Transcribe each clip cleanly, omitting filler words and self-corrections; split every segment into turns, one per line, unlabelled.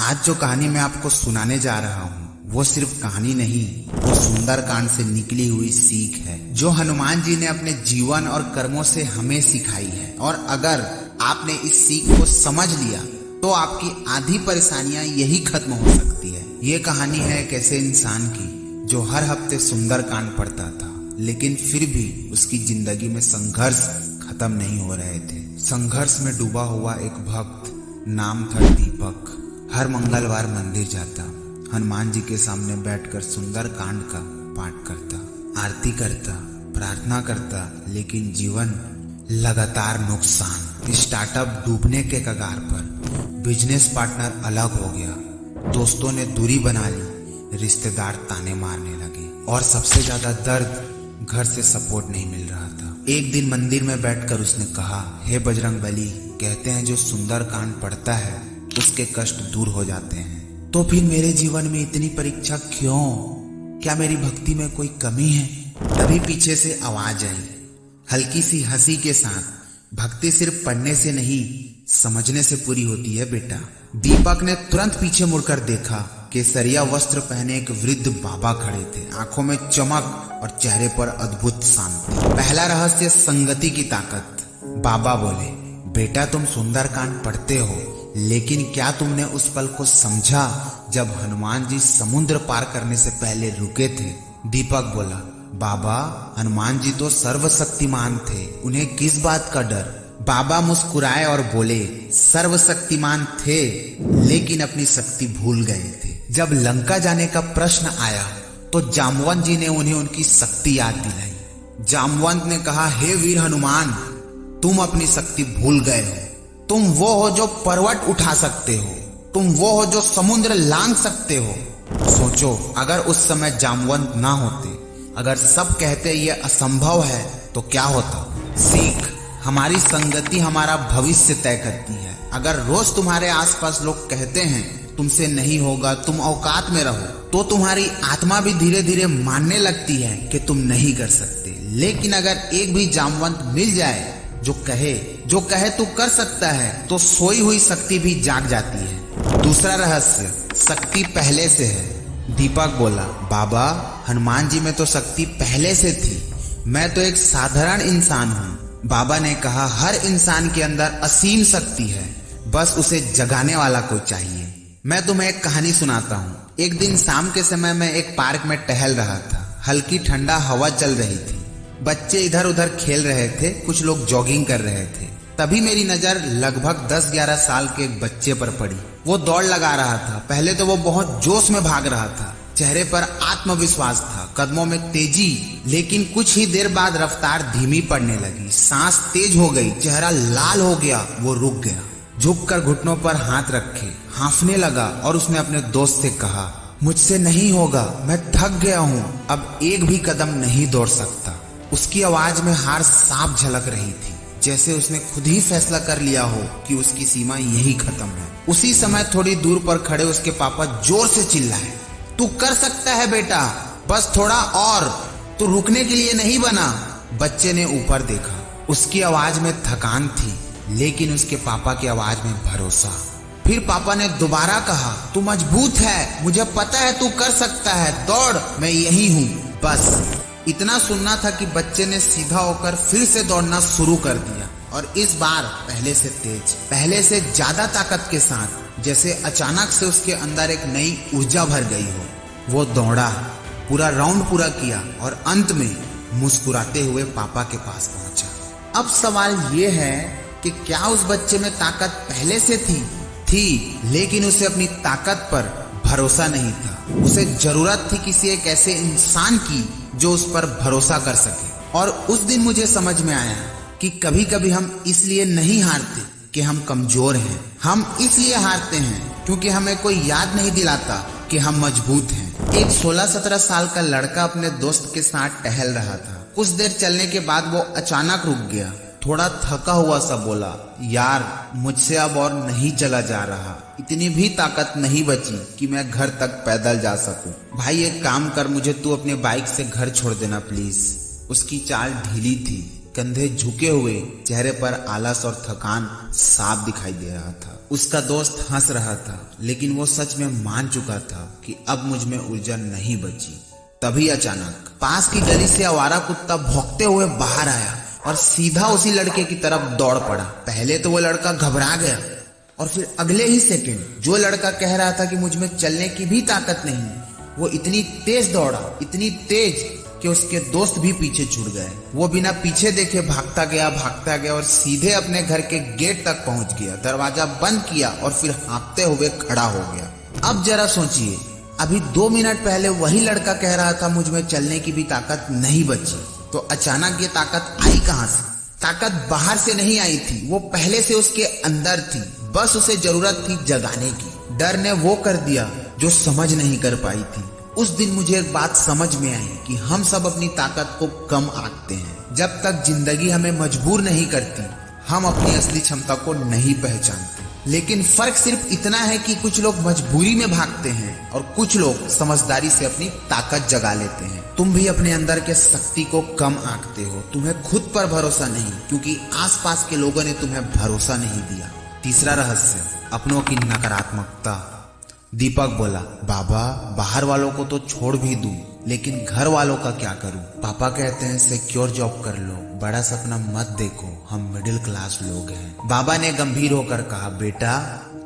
आज जो कहानी मैं आपको सुनाने जा रहा हूँ वो सिर्फ कहानी नहीं, वो सुंदरकांड से निकली हुई सीख है जो हनुमान जी ने अपने जीवन और कर्मों से हमें सिखाई है। और अगर आपने इस सीख को समझ लिया तो आपकी आधी परेशानियां यही खत्म हो सकती है। ये कहानी है एक ऐसे इंसान की जो हर हफ्ते सुंदरकांड पढ़ता था, लेकिन फिर भी उसकी जिंदगी में संघर्ष खत्म नहीं हो रहे थे। संघर्ष में डूबा हुआ एक भक्त, नाम था दीपक, हर मंगलवार मंदिर जाता, हनुमान जी के सामने बैठकर सुंदरकांड का पाठ करता, आरती करता, प्रार्थना करता, लेकिन जीवन लगातार नुकसान। स्टार्टअप डूबने के कगार पर, बिजनेस पार्टनर अलग हो गया, दोस्तों ने दूरी बना ली, रिश्तेदार ताने मारने लगे और सबसे ज्यादा दर्द, घर से सपोर्ट नहीं मिल रहा था। एक दिन मंदिर में बैठकर उसने कहा, हे बजरंगबली, कहते हैं जो सुंदरकांड पढ़ता है उसके कष्ट दूर हो जाते हैं, तो फिर मेरे जीवन में इतनी परीक्षा क्यों? क्या मेरी भक्ति में कोई कमी है? तभी पीछे से आवाज आई, हल्की सी हंसी के साथ, भक्ति सिर्फ पढ़ने से नहीं समझने से पूरी होती है बेटा। दीपक ने तुरंत पीछे मुड़कर देखा, केसरिया वस्त्र पहने एक वृद्ध बाबा खड़े थे, आंखों में चमक और चेहरे पर अद्भुत शांति। पहला रहस्य, संगति की ताकत। बाबा बोले, बेटा तुम सुंदरकांड पढ़ते हो, लेकिन क्या तुमने उस पल को समझा जब हनुमान जी समुद्र पार करने से पहले रुके थे? दीपक बोला, बाबा हनुमान जी तो सर्वशक्तिमान थे, उन्हें किस बात का डर? बाबा मुस्कुराए और बोले, सर्वशक्तिमान थे लेकिन अपनी शक्ति भूल गए थे। जब लंका जाने का प्रश्न आया तो जामवंत जी ने उन्हें उनकी शक्ति याद दिलाई। जामवंत ने कहा, हे वीर हनुमान, तुम अपनी शक्ति भूल गए हो। तुम वो हो जो पर्वत उठा सकते हो, तुम वो हो जो समुद्र लांघ सकते हो। सोचो, अगर उस समय जामवंत ना होते, अगर सब कहते ये असंभव है तो क्या होता? सीख, हमारी संगति हमारा भविष्य तय करती है। अगर रोज तुम्हारे आसपास लोग कहते हैं तुमसे नहीं होगा, तुम औकात में रहो, तो तुम्हारी आत्मा भी धीरे धीरे मानने लगती है कि तुम नहीं कर सकते। लेकिन अगर एक भी जामवंत मिल जाए जो कहे तू कर सकता है, तो सोई हुई शक्ति भी जाग जाती है। दूसरा रहस्य, शक्ति पहले से है। दीपक बोला, बाबा हनुमान जी में तो शक्ति पहले से थी, मैं तो एक साधारण इंसान हूँ। बाबा ने कहा, हर इंसान के अंदर असीम शक्ति है, बस उसे जगाने वाला कोई चाहिए। मैं तुम्हें एक कहानी सुनाता हूँ। एक दिन शाम के समय मैं एक पार्क में टहल रहा था, हल्की ठंडा हवा चल रही थी, बच्चे इधर उधर खेल रहे थे, कुछ लोग जॉगिंग कर रहे थे। तभी मेरी नजर लगभग 10-11 साल के एक बच्चे पर पड़ी। वो दौड़ लगा रहा था। पहले तो वो बहुत जोश में भाग रहा था, चेहरे पर आत्मविश्वास था, कदमों में तेजी, लेकिन कुछ ही देर बाद रफ्तार धीमी पड़ने लगी, सांस तेज हो गई, चेहरा लाल हो गया। वो रुक गया, झुककर घुटनों पर हाथ रखे, हांफने लगा और उसने अपने दोस्त से कहा, मुझसे नहीं होगा, मैं थक गया हूँ, अब एक भी कदम नहीं दौड़ सकता। उसकी आवाज में हार साफ झलक रही थी, जैसे उसने खुद ही फैसला कर लिया हो कि उसकी सीमा यही खत्म है। उसी समय थोड़ी दूर पर खड़े उसके पापा जोर से चिल्लाए, तू कर सकता है बेटा, बस थोड़ा और, तू रुकने के लिए नहीं बना। बच्चे ने ऊपर देखा, उसकी आवाज में थकान थी, लेकिन उसके पापा की आवाज में भरोसा। फिर पापा ने दोबारा कहा, तू मजबूत है, मुझे पता है तू कर सकता है, दौड़, मैं यही हूँ, बस। इतना सुनना था कि बच्चे ने सीधा होकर फिर से दौड़ना शुरू कर दिया, और इस बार पहले से तेज, पहले से ज्यादा ताकत के साथ, जैसे अचानक से उसके अंदर एक नई ऊर्जा भर गई हो। वो दौड़ा, पूरा राउंड पूरा किया और अंत में मुस्कुराते हुए पापा के पास पहुंचा। अब सवाल ये है कि क्या उस बच्चे में ताकत पहले से थी, लेकिन उसे अपनी ताकत पर भरोसा नहीं था। उसे जरूरत थी किसी एक ऐसे इंसान की जो उस पर भरोसा कर सके। और उस दिन मुझे समझ में आया कि कभी कभी हम इसलिए नहीं हारते कि हम कमजोर हैं, हम इसलिए हारते हैं क्योंकि हमें कोई याद नहीं दिलाता कि हम मजबूत हैं। एक 16-17 साल का लड़का अपने दोस्त के साथ टहल रहा था। कुछ देर चलने के बाद वो अचानक रुक गया, थोड़ा थका हुआ सा बोला, यार मुझसे अब और नहीं चला जा रहा, इतनी भी ताकत नहीं बची कि मैं घर तक पैदल जा सकूं। भाई एक काम कर, मुझे तू अपने बाइक से घर छोड़ देना प्लीज। उसकी चाल ढीली थी, कंधे झुके हुए, चेहरे पर आलस और थकान साफ दिखाई दे रहा था। उसका दोस्त हंस रहा था, लेकिन वो सच में मान चुका था कि अब मुझ में ऊर्जा नहीं बची। तभी अचानक पास की गली से आवारा कुत्ता भौंकते हुए बाहर आया और सीधा उसी लड़के की तरफ दौड़ पड़ा। पहले तो वो लड़का घबरा गया और फिर अगले ही सेकंड जो लड़का कह रहा था कि मुझ में चलने की भी ताकत नहीं, वो इतनी तेज दौड़ा, इतनी तेज कि उसके दोस्त भी पीछे छूट गए। वो बिना पीछे देखे भागता गया और सीधे अपने घर के गेट तक पहुंच गया। दरवाजा बंद किया और फिर हाँफते हुए खड़ा हो गया। अब जरा सोचिए, अभी 2 मिनट पहले वही लड़का कह रहा था मुझ में चलने की भी ताकत नहीं बची, तो अचानक ये ताकत आई कहां से? ताकत बाहर से नहीं आई थी, वो पहले से उसके अंदर थी। बस उसे जरूरत थी जगाने की। डर ने वो कर दिया जो समझ नहीं कर पाई थी। उस दिन मुझे एक बात समझ में आई कि हम सब अपनी ताकत को कम आंकते हैं। जब तक जिंदगी हमें मजबूर नहीं करती, हम अपनी असली क्षमता को नहीं पहचानते। लेकिन फर्क सिर्फ इतना है कि कुछ लोग मजबूरी में भागते हैं और कुछ लोग समझदारी से अपनी ताकत जगा लेते हैं। तुम भी अपने अंदर के शक्ति को कम आंकते हो। तुम्हें खुद पर भरोसा नहीं, क्योंकि आसपास के लोगों ने तुम्हें भरोसा नहीं दिया। तीसरा रहस्य, अपनों की नकारात्मकता। दीपक बोला, बाबा बाहर वालों को तो छोड़ भी दूं, लेकिन घर वालों का क्या करूं? पापा कहते हैं सिक्योर जॉब कर लो, बड़ा सपना मत देखो, हम मिडिल क्लास लोग हैं। बाबा ने गंभीर होकर कहा, बेटा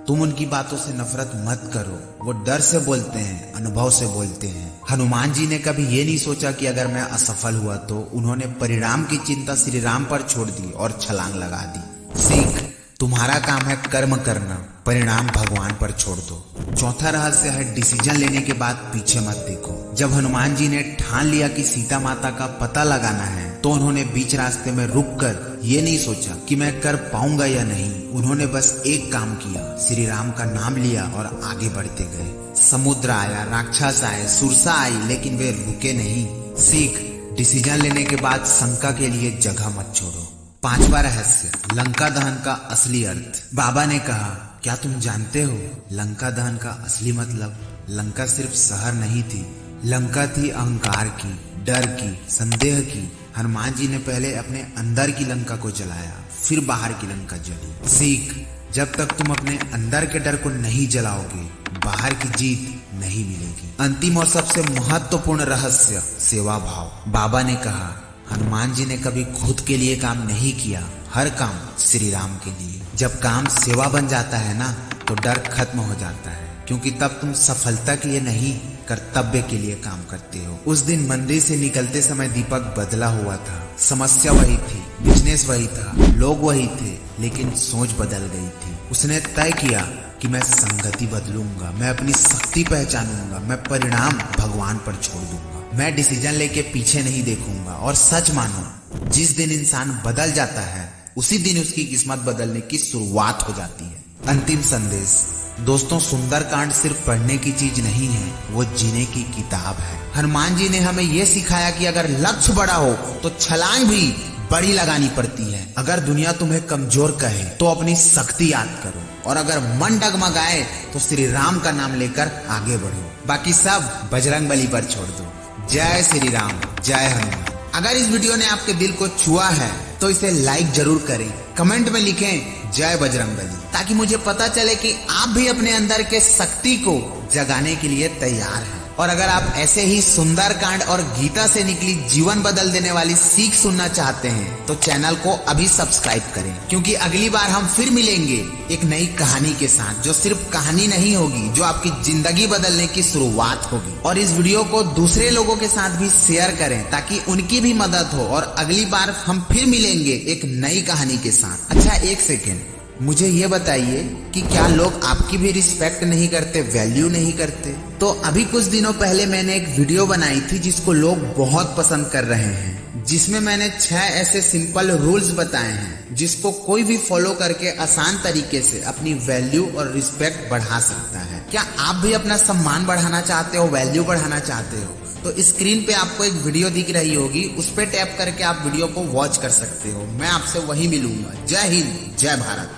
तुम उनकी बातों से नफरत मत करो, वो डर से बोलते हैं, अनुभव से बोलते हैं। हनुमान जी ने कभी ये नहीं सोचा कि अगर मैं असफल हुआ तो उन्होंने परिणाम की चिंता श्री राम पर छोड़ दी और छलांग लगा दी। सीख, तुम्हारा काम है कर्म करना, परिणाम भगवान पर छोड़ दो। चौथा रहस्य है, डिसीजन लेने के बाद पीछे मत देखो। जब हनुमान जी ने ठान लिया कि सीता माता का पता लगाना है, तो उन्होंने बीच रास्ते में रुककर ये नहीं सोचा कि मैं कर पाऊंगा या नहीं। उन्होंने बस एक काम किया, श्री राम का नाम लिया और आगे बढ़ते गए। समुद्र आया, राक्षस आए, सुरसा आई, लेकिन वे रुके नहीं। सीख, डिसीजन लेने के बाद शंका के लिए जगह मत छोड़ो। पांचवा रहस्य, लंका दहन का असली अर्थ। बाबा ने कहा, क्या तुम जानते हो लंका दहन का असली मतलब? लंका सिर्फ शहर नहीं थी, लंका थी अहंकार की, डर की, संदेह की। हनुमान जी ने पहले अपने अंदर की लंका को जलाया, फिर बाहर की लंका जली। सीख, जब तक तुम अपने अंदर के डर को नहीं जलाओगे, बाहर की जीत नहीं मिलेगी। अंतिम और सबसे महत्वपूर्ण रहस्य, सेवा भाव। बाबा ने कहा, हनुमान जी ने कभी खुद के लिए काम नहीं किया, हर काम श्री राम के लिए। जब काम सेवा बन जाता है ना, तो डर खत्म हो जाता है, क्योंकि तब तुम सफलता के लिए नहीं, कर्तव्य के लिए काम करते हो। उस दिन मंदिर से निकलते समय दीपक बदला हुआ था। समस्या वही थी, बिजनेस वही था, लोग वही थे, लेकिन सोच बदल गई थी। उसने तय किया कि मैं संगति बदलूंगा, मैं अपनी शक्ति पहचानूंगा, मैं परिणाम भगवान पर छोड़ दूंगा। मैं डिसीजन लेके पीछे नहीं देखूंगा। और सच मानो, जिस दिन इंसान बदल जाता है, उसी दिन उसकी किस्मत बदलने की शुरुआत हो जाती है। अंतिम संदेश, दोस्तों सुंदरकांड सिर्फ पढ़ने की चीज नहीं है, वो जीने की किताब है। हनुमान जी ने हमें ये सिखाया कि अगर लक्ष्य बड़ा हो तो छलांग भी बड़ी लगानी पड़ती है। अगर दुनिया तुम्हें कमजोर कहे तो अपनी शक्ति याद करो, और अगर मन डगमगाए तो श्री राम का नाम लेकर आगे बढ़ो। बाकी सब बजरंगबली पर छोड़ दो। जय श्री राम, जय हनुमान। अगर इस वीडियो ने आपके दिल को छुआ है तो इसे लाइक जरूर करें, कमेंट में लिखें जय बजरंगबली, ताकि मुझे पता चले कि आप भी अपने अंदर के शक्ति को जगाने के लिए तैयार हैं। और अगर आप ऐसे ही सुंदरकांड और गीता से निकली जीवन बदल देने वाली सीख सुनना चाहते हैं, तो चैनल को अभी सब्सक्राइब करें, क्योंकि अगली बार हम फिर मिलेंगे एक नई कहानी के साथ, जो सिर्फ कहानी नहीं होगी, जो आपकी जिंदगी बदलने की शुरुआत होगी। और इस वीडियो को दूसरे लोगों के साथ भी शेयर करें, ताकि उनकी भी मदद हो, और अगली बार हम फिर मिलेंगे एक नई कहानी के साथ। अच्छा, एक सेकेंड, मुझे ये बताइए कि क्या लोग आपकी भी रिस्पेक्ट नहीं करते, वैल्यू नहीं करते? तो अभी कुछ दिनों पहले मैंने एक वीडियो बनाई थी जिसको लोग बहुत पसंद कर रहे हैं, जिसमें मैंने 6 ऐसे सिंपल रूल्स बताए हैं जिसको कोई भी फॉलो करके आसान तरीके से अपनी वैल्यू और रिस्पेक्ट बढ़ा सकता है। क्या आप भी अपना सम्मान बढ़ाना चाहते हो, वैल्यू बढ़ाना चाहते हो? तो स्क्रीन पे आपको एक वीडियो दिख रही होगी, उस पे टैप करके आप वीडियो को वॉच कर सकते हो। मैं आपसे वही मिलूंगा। जय हिंद, जय भारत।